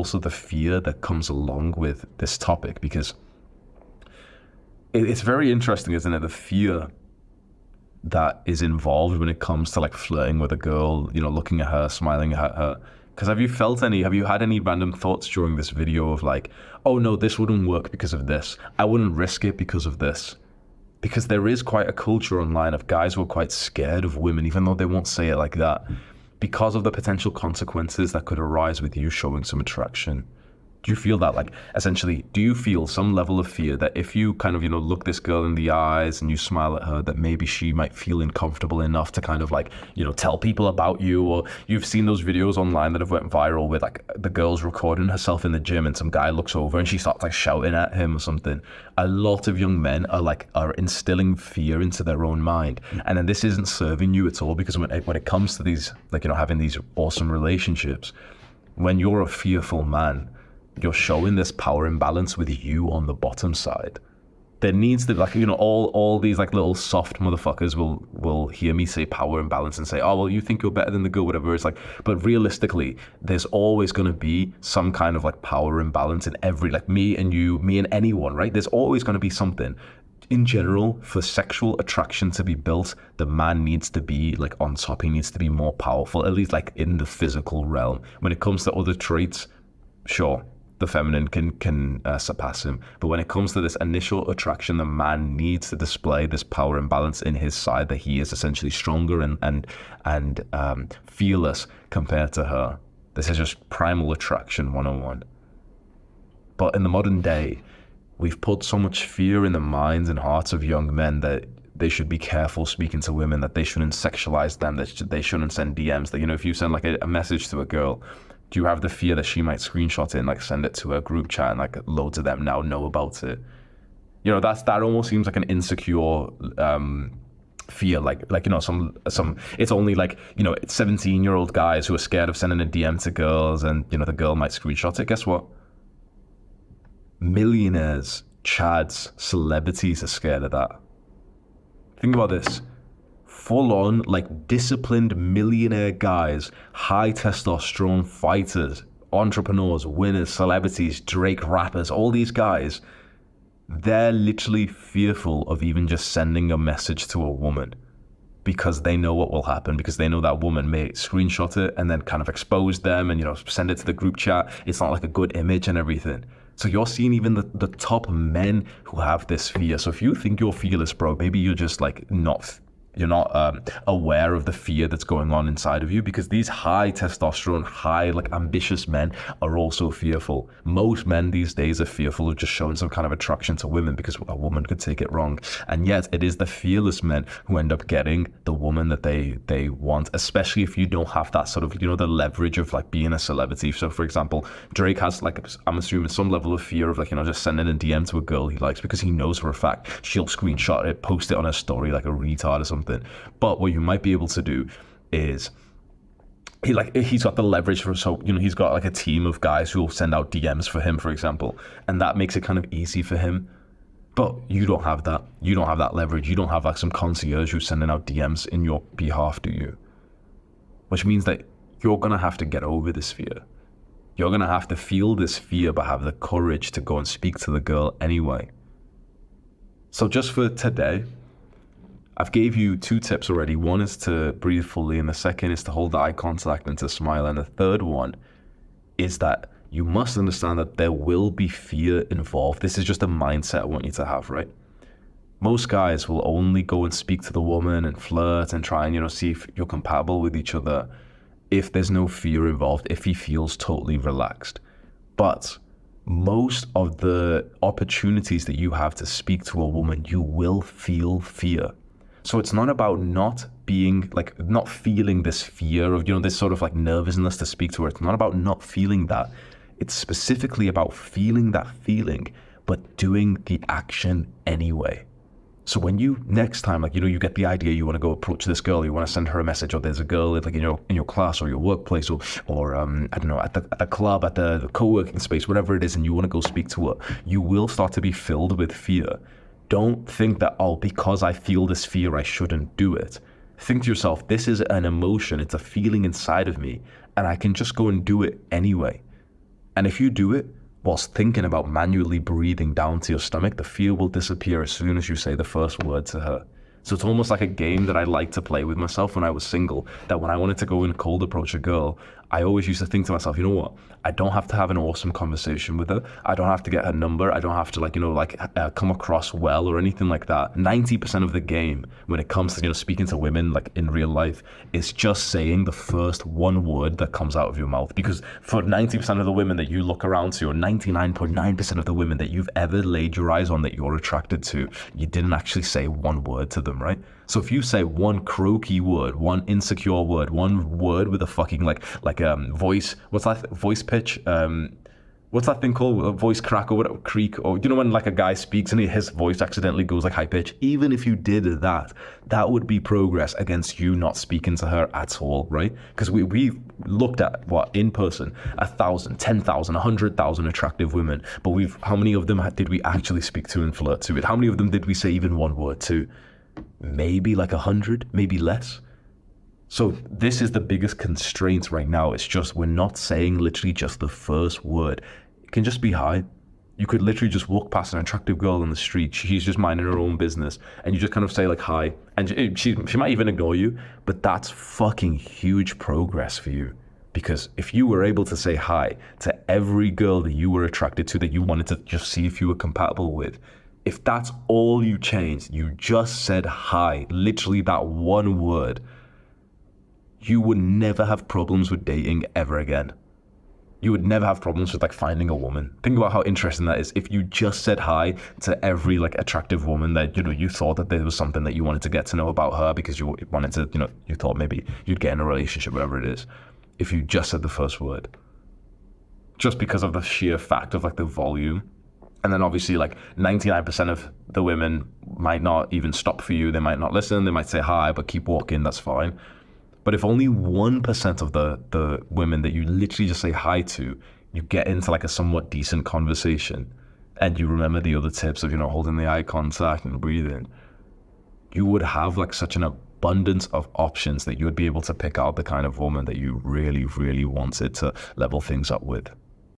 also the fear that comes along with this topic, because it's very interesting, isn't it? The fear that is involved when it comes to like flirting with a girl, looking at her, smiling at her. Because have you had any random thoughts during this video of like, oh no, this wouldn't work because of this. I wouldn't risk it because of this. Because there is quite a culture online of guys who are quite scared of women, even though they won't say it like that, because of the potential consequences that could arise with you showing some attraction. Do you feel that, like, essentially, do you feel some level of fear that if you kind of, look this girl in the eyes and you smile at her, that maybe she might feel uncomfortable enough to kind of like, tell people about you? Or you've seen those videos online that have went viral with like the girl's recording herself in the gym and some guy looks over and she starts like shouting at him or something. A lot of young men are instilling fear into their own mind. And then this isn't serving you at all, because when it comes to these, like, having these awesome relationships, when you're a fearful man, you're showing this power imbalance with you on the bottom side. There needs to, like, all these like little soft motherfuckers will hear me say power imbalance and say, oh well, you think you're better than the girl, whatever. It's like, but realistically, there's always going to be some kind of like power imbalance in every, like, me and you, me and anyone, right? There's always going to be something. In general, for sexual attraction to be built, the man needs to be like on top. He needs to be more powerful, at least like in the physical realm. When it comes to other traits, sure, the feminine can surpass him. But when it comes to this initial attraction, the man needs to display this power imbalance in his side, that he is essentially stronger and fearless compared to her. This is just primal attraction 101. But in the modern day, we've put so much fear in the minds and hearts of young men that they should be careful speaking to women, that they shouldn't sexualize them, that they shouldn't send DMs, that, if you send like a message to a girl, do you have the fear that she might screenshot it and like send it to a group chat and like loads of them now know about it? That almost seems like an insecure fear, like some it's only like 17-year-old guys who are scared of sending a DM to girls, and the girl might screenshot it. Guess what? Millionaires, chads, celebrities are scared of that. Think about this. Full-on, like, disciplined millionaire guys, high testosterone fighters, entrepreneurs, winners, celebrities, Drake rappers, all these guys, they're literally fearful of even just sending a message to a woman, because they know what will happen, because they know that woman may screenshot it and then kind of expose them and, send it to the group chat. It's not like a good image and everything. So you're seeing even the top men who have this fear. So if you think you're fearless, bro, maybe you're just like you're not aware of the fear that's going on inside of you, because these high testosterone, high like ambitious men are also fearful. Most men these days are fearful of just showing some kind of attraction to women, because a woman could take it wrong. And yet it is the fearless men who end up getting the woman that they want, especially if you don't have that sort of, the leverage of like being a celebrity. So for example, Drake has, like, I'm assuming, some level of fear of like, just sending a DM to a girl he likes, because he knows for a fact she'll screenshot it, post it on her story like a retard or something. But what you might be able to do is, he's got the leverage for, so he's got like a team of guys who will send out DMs for him, for example, and that makes it kind of easy for him. But you don't have that. You don't have that leverage. You don't have like some concierge who's sending out DMs in your behalf, do you? Which means that you're gonna have to get over this fear. You're gonna have to feel this fear, but have the courage to go and speak to the girl anyway. So just for today, I've gave you 2 tips already. One is to breathe fully, and the second is to hold eye contact and to smile. And the third one is that you must understand that there will be fear involved. This is just a mindset I want you to have, right? Most guys will only go and speak to the woman and flirt and try and, see if you're compatible with each other if there's no fear involved, if he feels totally relaxed. But most of the opportunities that you have to speak to a woman, you will feel fear. So it's not about not feeling this fear of, this sort of like nervousness to speak to her. It's not about not feeling that. It's specifically about feeling that feeling, but doing the action anyway. So when you next time, you get the idea, you want to go approach this girl, you want to send her a message, or there's a girl like in your class or your workplace, or I don't know, at the club, at the co-working space, whatever it is, and you want to go speak to her, you will start to be filled with fear. Don't think that, oh, because I feel this fear, I shouldn't do it. Think to yourself, this is an emotion, it's a feeling inside of me, and I can just go and do it anyway. And if you do it whilst thinking about manually breathing down to your stomach, the fear will disappear as soon as you say the first word to her. So it's almost like a game that I liked to play with myself when I was single, that when I wanted to go and cold approach a girl, I always used to think to myself, you know what? I don't have to have an awesome conversation with her. I don't have to get her number. I don't have to come across well or anything like that. 90% of the game when it comes to, speaking to women like in real life is just saying the first one word that comes out of your mouth. Because for 90% of the women that you look around to, or 99.9% of the women that you've ever laid your eyes on that you're attracted to, you didn't actually say one word to them, right? So if you say one croaky word, one insecure word, one word with a fucking like voice, what's that voice pitch? What's that thing called? A voice crack or whatever, creak, or when like a guy speaks and his voice accidentally goes like high pitch. Even if you did that, that would be progress against you not speaking to her at all, right? Because we looked at what in person 1,000, 10,000, 100,000 attractive women, but how many of them did we actually speak to and flirt to? How many of them did we say even one word to? Maybe like 100, maybe less. So this is the biggest constraint right now. It's just we're not saying literally just the first word. It can just be hi. You could literally just walk past an attractive girl on the street. She's just minding her own business, and you just kind of say like hi, and she might even ignore you, but that's fucking huge progress for you. Because if you were able to say hi to every girl that you were attracted to, that you wanted to just see if you were compatible with, if that's all you changed, you just said hi, literally that one word, you would never have problems with dating ever again. You would never have problems with like finding a woman. Think about how interesting that is. If you just said hi to every like attractive woman that, you thought that there was something that you wanted to get to know about her because you wanted to, you thought maybe you'd get in a relationship, whatever it is. If you just said the first word, just because of the sheer fact of like the volume. And then obviously like 99% of the women might not even stop for you. They might not listen. They might say hi, but keep walking. That's fine. But if only 1% of the women that you literally just say hi to, you get into like a somewhat decent conversation, and you remember the other tips of, holding the eye contact and breathing, you would have like such an abundance of options that you would be able to pick out the kind of woman that you really, really wanted to level things up with.